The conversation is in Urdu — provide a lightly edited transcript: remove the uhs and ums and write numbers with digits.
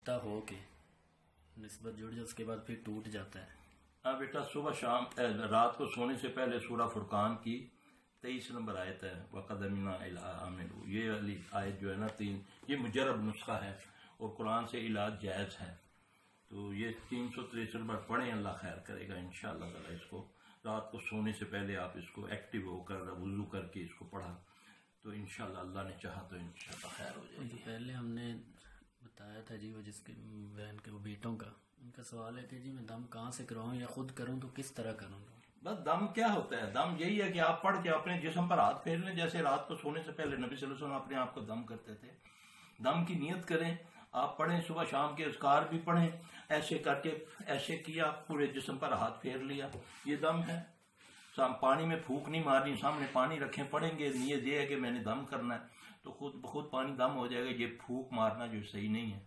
رشتہ ہو کے نسبت جڑ جائے اس کے بعد پھر ٹوٹ جاتا ہے. ہاں بیٹا، صبح شام رات کو سونے سے پہلے سورہ فرقان کی 23 نمبر آیت ہے وَقَدَمْنَا إِلَىٰ آمِنُوا. یہ والی آیت جو ہے نا 3، یہ مجرب نسخہ ہے اور قرآن سے علاج جائز ہے. تو یہ 363 بار پڑھیں، اللہ خیر کرے گا انشاءاللہ تعالیٰ. اس کو رات کو سونے سے پہلے آپ اس کو ایکٹیو ہو کر وضو کر کے اس کو پڑھا تو انشاءاللہ اللہ نے چاہا تو انشاءاللہ خیر ہو جائے گی. پہلے ہم نے بتایا تھا جی وہ جس کے بہن کے وہ بیٹوں کا، ان کا سوال ہے کہ جی میں دم کہاں سے کراؤں یا خود کروں تو کس طرح کروں؟ بس دم کیا ہوتا ہے؟ دم یہی ہے کہ آپ پڑھ کے اپنے جسم پر ہاتھ پھیر لیں، جیسے رات کو سونے سے پہلے نبی صلی اللہ علیہ وسلم اپنے آپ کو دم کرتے تھے. دم کی نیت کریں، آپ پڑھیں، صبح شام کے اذکار بھی پڑھیں، ایسے کر کے ایسے کیا، پورے جسم پر ہاتھ پھیر لیا، یہ دم ہے. پانی میں پھونک نہیں مارنی، سامنے پانی رکھیں، پڑھیں گے، نیت یہ ہے کہ میں نے دم کرنا ہے تو خود بخود پانی دم ہو جائے گا. یہ پھونک مارنا جو صحیح نہیں ہے.